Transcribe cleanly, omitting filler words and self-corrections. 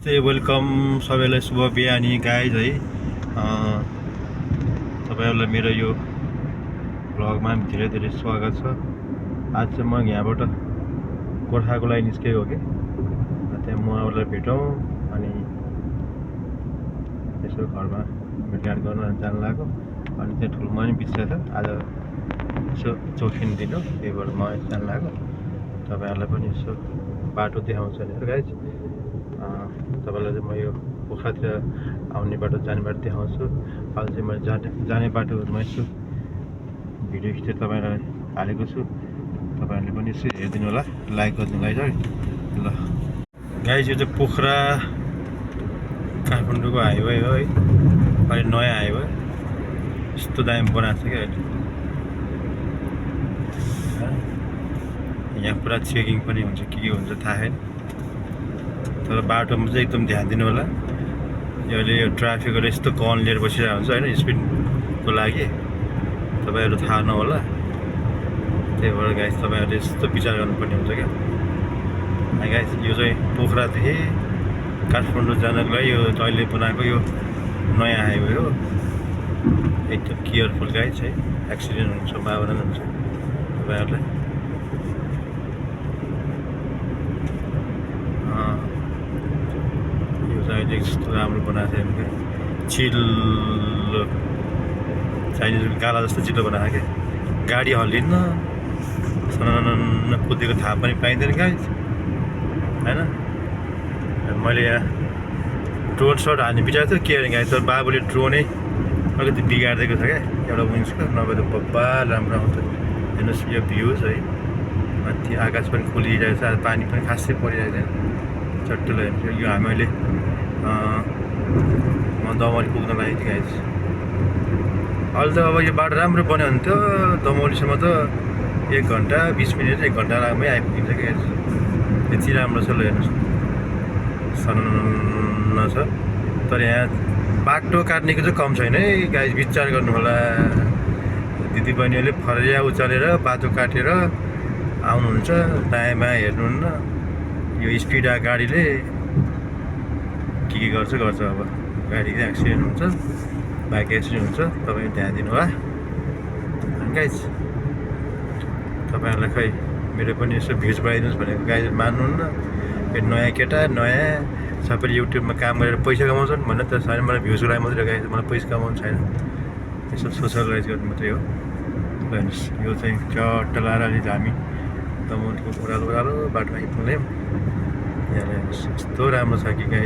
नमस्ते वेलकम सबैलाई शुभ बिहानी गाइज है तपाईँहरूलाई मेरो यो भ्लगमा धेरै धेरै स्वागत छ। आज चाहिँ म यहाँबाट गोर्खाको लागि निस्केको हो कि त्यहाँ मुवाहरूलाई भेटौँ अनि यसो घरमा भेटघाट गर्न जानु लाग्यो। अनि त्यहाँ ठुलोमा पनि बित्छ छ आज यसो चोखिन दिनु, त्यही भएर म जानु लाग्यो। तपाईँहरूलाई पनि यसो बाटो देखाउँछ भनेर गाइज तपाईँलाई चाहिँ म यो पोखरातिर आउने बाटो जाने बाटो देखाउँछु। अहिले चाहिँ मैले जाने बाटोहरूमा यसो भिडियो खिचेर तपाईँलाई हालेको छु। तपाईँहरूले पनि यसो हेरिदिनु होला, लाइक गरिदिनुलाई है ल। गाइज यो चाहिँ पोखरा काठमाडौँको हाइवे हो है, अहिले नयाँ हाइवे यस्तो दामी बनाएको छ क्या अहिले। यहाँ पुरा चेकिङ पनि हुन्छ, के हुन्छ थाहा छैन, तर बाटोमा चाहिँ एकदम ध्यान दिनु होला। यो अहिले यो ट्राफिकहरू यस्तो कन लिएर बसिरहेको हुन्छ होइन, स्पिडको लागि तपाईँहरू थाहा नहोला। त्यही भएर गाइस तपाईँहरूले यस्तो विचार गर्नुपर्ने हुन्छ क्या। गाइस यो चाहिँ पोखरादेखि काठमाडौँ जानको लागि यो अहिले बनाएको यो नयाँ हाइवे हो। एकदम केयरफुल गाइस है, एक्सिडेन्ट हुन्छ, मावरण हुन्छ तपाईँहरूलाई। अहिले यस्तो राम्रो बनाएको छ क्या, चिल्लो चाइनिज गाला जस्तो चिल्लो बनाएको क्या। गाडी हल्लिन्न, सनन कुदेको थाहा पनि पाइँदैन गाइस होइन। मैले यहाँ ड्रोन सट हाल्ने विचार थियो के अरे गाइस, तर बाबुले ड्रोनै अलिकति बिगारिदिएको छ क्या एउटा विङ्सको, नभए त बब्बा राम्रो आउँछ। हेर्नुहोस् यो भ्युज है, माथि आकाश पनि खोलिरहेको छ, आज पानी पनि खासै परिरहेको छैन, चट्टुलो हेर्नु। यो हामीले म दमौली पुग्न लागेको थिएँ गाइस। अहिले त अब यो बाटो राम्रो बन्यो भने त दमौलीसम्म त 1 घन्टा 20 मिनट 1 घन्टा लागमै आइपुगिन्छ क्या गाइस। यति राम्रो छ ल, हेर्नुहोस् सन्न छ। तर यहाँ बाटो काट्नेको चाहिँ कम छैन है गाइस, विचार गर्नु होला। दिदीबहिनीहरूले फरिया उचालेर बाटो काटेर आउनुहुन्छ, दायाँ बायाँ हेर्नुहुन्न। यो स्पिड गाडीले के गर्छ अब गाडी एक्सिडेन्ट हुन्छ, बाइक एक्सिडेन्ट हुन्छ। तपाईँ ध्यान दिनु होला गाइज। तपाईँहरूलाई खै मेरो पनि यसो भ्युज बढाइदिनुहोस् भनेको गाइज मान्नुहुन्न। यो नयाँ केटा नयाँ सबैले युट्युबमा काम गरेर पैसा कमाउँछन् भन्ने त छैन, मलाई भ्युजको लागि मात्रै गाइज, मलाई पैसा कमाउनु छैन, यसो सोसियलाइज गर्नु मात्रै हो। हेर्नुहोस् यो चाहिँ चट्ट लाएर अलि हामी दमौलीको ओह्रालो बाटो आइपुग्यौँ। यहाँ हेर्नुहोस् यस्तो राम्रो छ कि गाइज।